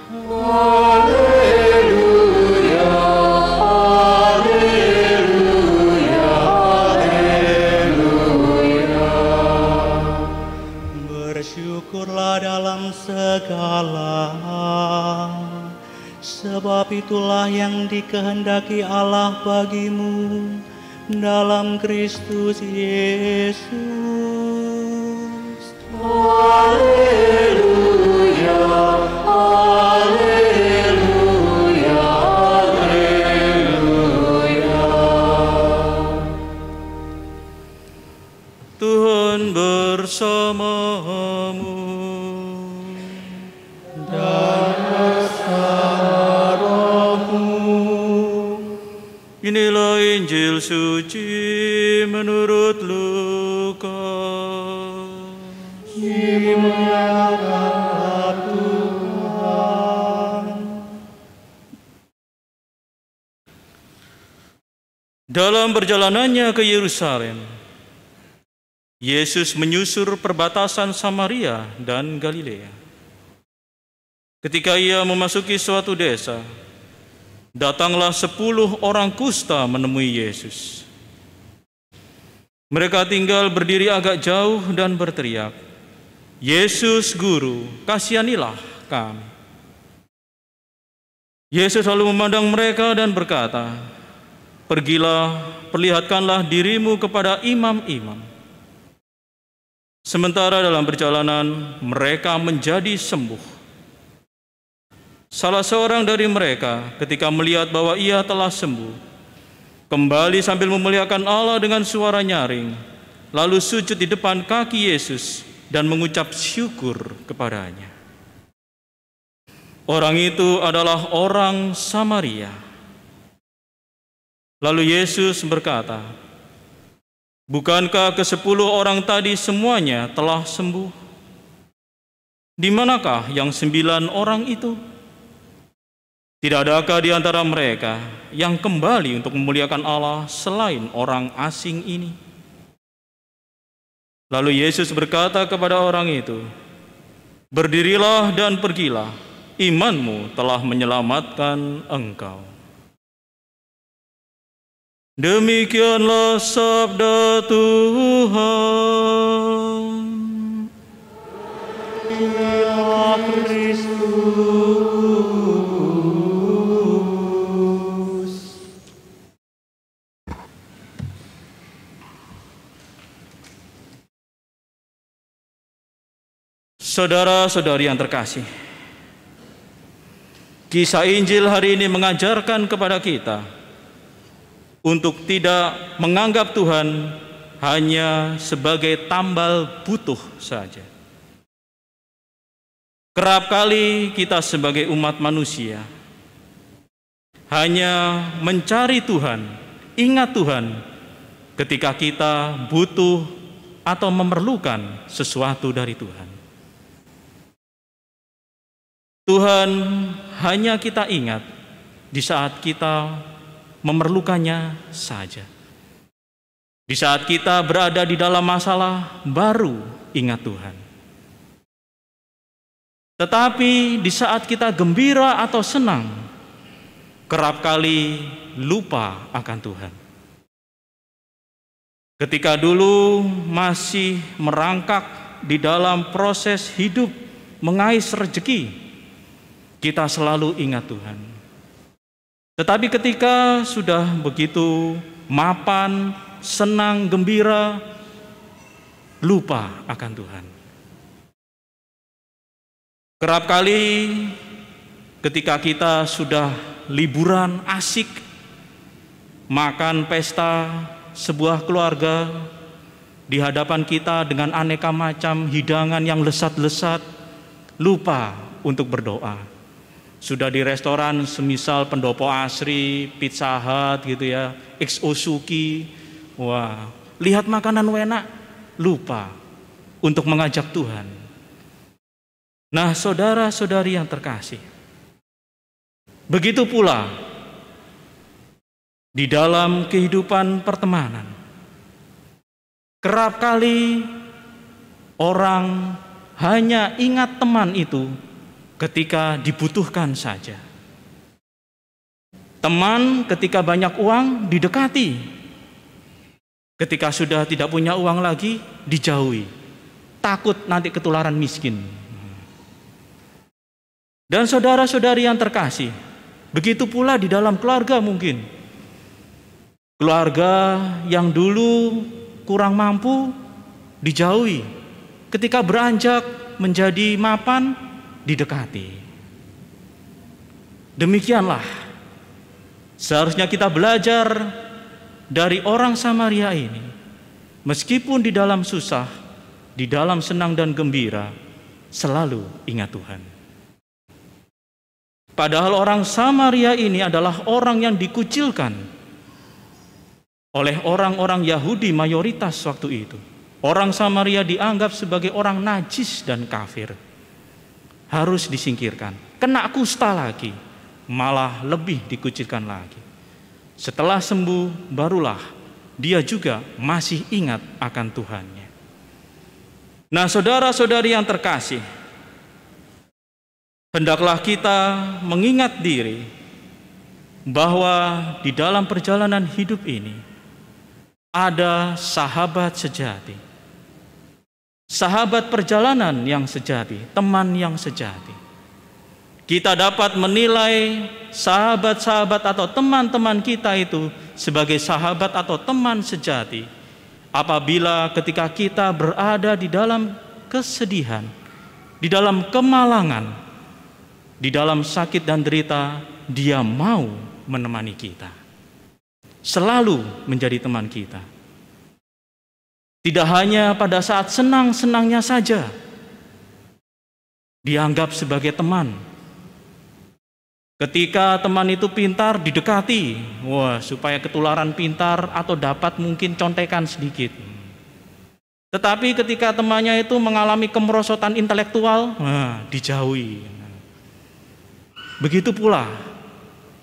Haleluya, haleluya, haleluya. Bersyukurlah dalam segala, sebab itulah yang dikehendaki Allah bagimu dalam Kristus Yesus. Haleluya, haleluya, haleluya. Tuhan bersamamu dan bersama rohmu. Inilah Injil suci menurut Lukas. Dimuliakanlah Tuhan. Dalam perjalanannya ke Yerusalem, Yesus menyusur perbatasan Samaria dan Galilea. Ketika ia memasuki suatu desa, datanglah 10 orang kusta menemui Yesus. Mereka tinggal berdiri agak jauh dan berteriak, "Yesus Guru, kasihanilah kami." Yesus lalu memandang mereka dan berkata, "Pergilah, perlihatkanlah dirimu kepada imam-imam." Sementara dalam perjalanan, mereka menjadi sembuh. Salah seorang dari mereka ketika melihat bahwa ia telah sembuh, kembali sambil memuliakan Allah dengan suara nyaring, lalu sujud di depan kaki Yesus dan mengucap syukur kepadanya. Orang itu adalah orang Samaria. Lalu Yesus berkata, "Bukankah ke-10 orang tadi semuanya telah sembuh? Di manakah yang 9 orang itu? Tidak adakah di antara mereka yang kembali untuk memuliakan Allah selain orang asing ini?" Lalu Yesus berkata kepada orang itu, "Berdirilah dan pergilah, imanmu telah menyelamatkan engkau." Demikianlah sabda Tuhan. Inilah Kristus. Saudara-saudari yang terkasih, kisah Injil hari ini mengajarkan kepada kita untuk tidak menganggap Tuhan hanya sebagai tambal butuh saja. Kerap kali kita sebagai umat manusia hanya mencari Tuhan, ingat Tuhan ketika kita butuh atau memerlukan sesuatu dari Tuhan. Tuhan hanya kita ingat di saat kita memerlukannya saja. Di saat kita berada di dalam masalah, baru ingat Tuhan. Tetapi di saat kita gembira atau senang, kerap kali lupa akan Tuhan. Ketika dulu masih merangkak di dalam proses hidup mengais rezeki, kita selalu ingat Tuhan. Tetapi ketika sudah begitu mapan, senang, gembira, lupa akan Tuhan. Kerap kali ketika kita sudah liburan asik, makan pesta sebuah keluarga, di hadapan kita dengan aneka macam hidangan yang lesat-lesat, lupa untuk berdoa. Sudah di restoran semisal Pendopo Asri, Pizza Hut gitu ya, XO Suki, wah, lihat makanan enak, lupa untuk mengajak Tuhan. Nah, saudara-saudari yang terkasih, begitu pula di dalam kehidupan pertemanan. Kerap kali orang hanya ingat teman itu ketika dibutuhkan saja. Teman ketika banyak uang didekati, ketika sudah tidak punya uang lagi dijauhi, takut nanti ketularan miskin. Dan saudara-saudari yang terkasih, begitu pula di dalam keluarga mungkin. Keluarga yang dulu kurang mampu dijauhi, ketika beranjak menjadi mapan didekati. Demikianlah seharusnya kita belajar dari orang Samaria ini. Meskipun di dalam susah, di dalam senang dan gembira, selalu ingat Tuhan. Padahal orang Samaria ini adalah orang yang dikucilkan oleh orang-orang Yahudi mayoritas waktu itu. Orang Samaria dianggap sebagai orang najis dan kafir, harus disingkirkan, kena kusta lagi, malah lebih dikucilkan lagi. Setelah sembuh, barulah dia juga masih ingat akan Tuhannya. Nah, saudara-saudari yang terkasih, hendaklah kita mengingat diri bahwa di dalam perjalanan hidup ini ada sahabat sejati, sahabat perjalanan yang sejati, teman yang sejati. Kita dapat menilai sahabat-sahabat atau teman-teman kita itu sebagai sahabat atau teman sejati apabila ketika kita berada di dalam kesedihan, di dalam kemalangan, di dalam sakit dan derita, dia mau menemani kita, selalu menjadi teman kita. Tidak hanya pada saat senang-senangnya saja dianggap sebagai teman. Ketika teman itu pintar didekati, supaya ketularan pintar atau dapat mungkin contekan sedikit. Tetapi ketika temannya itu mengalami kemerosotan intelektual, dijauhi. Begitu pula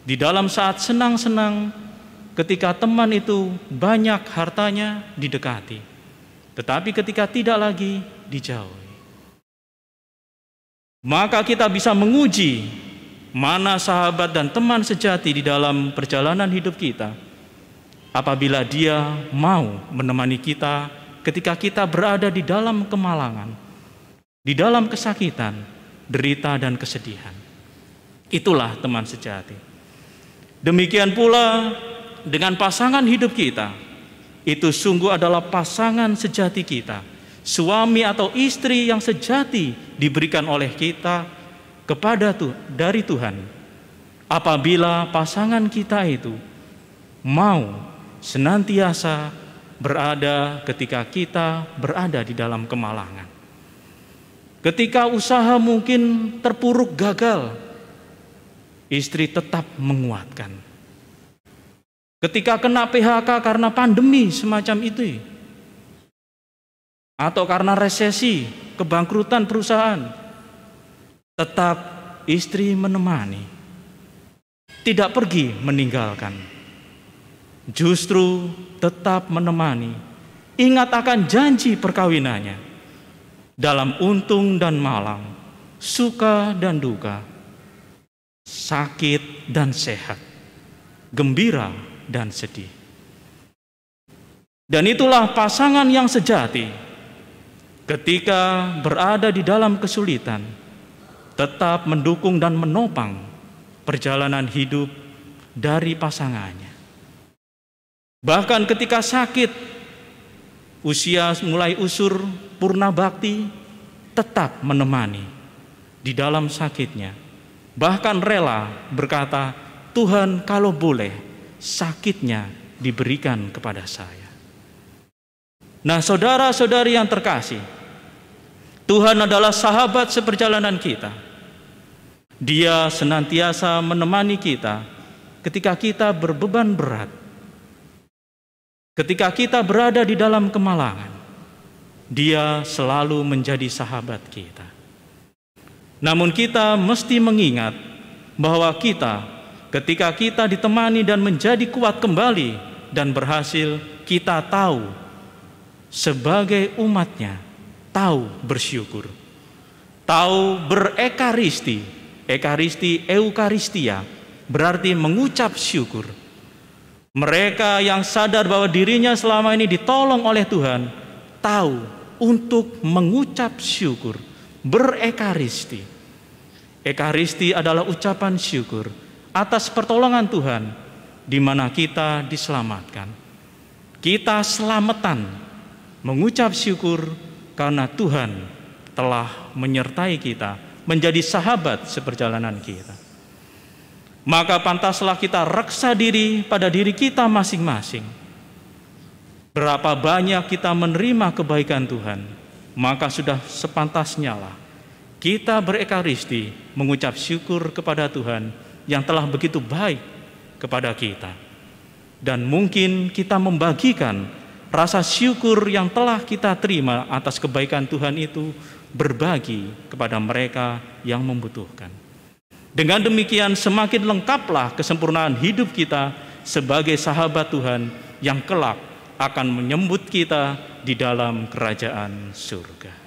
di dalam saat senang-senang, ketika teman itu banyak hartanya didekati, tetapi ketika tidak lagi dijauhi. Maka kita bisa menguji mana sahabat dan teman sejati di dalam perjalanan hidup kita apabila dia mau menemani kita ketika kita berada di dalam kemalangan, di dalam kesakitan, derita dan kesedihan. Itulah teman sejati. Demikian pula dengan pasangan hidup kita, itu sungguh adalah pasangan sejati kita. Suami atau istri yang sejati diberikan oleh kita kepada dari Tuhan apabila pasangan kita itu mau senantiasa berada ketika kita berada di dalam kemalangan. Ketika usaha mungkin terpuruk gagal, istri tetap menguatkan. Ketika kena PHK karena pandemi semacam itu, atau karena resesi, kebangkrutan perusahaan, tetap istri menemani, tidak pergi meninggalkan, justru tetap menemani, ingat akan janji perkawinannya, dalam untung dan malang, suka dan duka, sakit dan sehat, gembira dan sedih. Dan itulah pasangan yang sejati ketika berada di dalam kesulitan, tetap mendukung dan menopang perjalanan hidup dari pasangannya. Bahkan ketika sakit, usia mulai usur purna bakti, tetap menemani di dalam sakitnya. Bahkan rela berkata, Tuhan kalau boleh sakitnya diberikan kepada saya. Nah, saudara-saudari yang terkasih, Tuhan adalah sahabat seperjalanan kita. Dia senantiasa menemani kita ketika kita berbeban berat, ketika kita berada di dalam kemalangan. Dia selalu menjadi sahabat kita. Namun kita mesti mengingat bahwa kita, ketika kita ditemani dan menjadi kuat kembali dan berhasil, kita tahu sebagai umatnya, tahu bersyukur. tahu berekaristi. Ekaristi, eukaristia, berarti mengucap syukur. Mereka yang sadar bahwa dirinya selama ini ditolong oleh Tuhan, tahu untuk mengucap syukur, berekaristi. Ekaristi adalah ucapan syukur atas pertolongan Tuhan, di mana kita diselamatkan. Kita selamatan, mengucap syukur karena Tuhan telah menyertai kita, menjadi sahabat seperjalanan kita. Maka pantaslah kita reksa diri pada diri kita masing-masing. Berapa banyak kita menerima kebaikan Tuhan, maka sudah sepantasnya lah kita berekaristi, mengucap syukur kepada Tuhan yang telah begitu baik kepada kita. Dan mungkin kita membagikan rasa syukur yang telah kita terima atas kebaikan Tuhan itu, berbagi kepada mereka yang membutuhkan. Dengan demikian semakin lengkaplah kesempurnaan hidup kita sebagai sahabat Tuhan yang kelak akan menyambut kita di dalam kerajaan surga.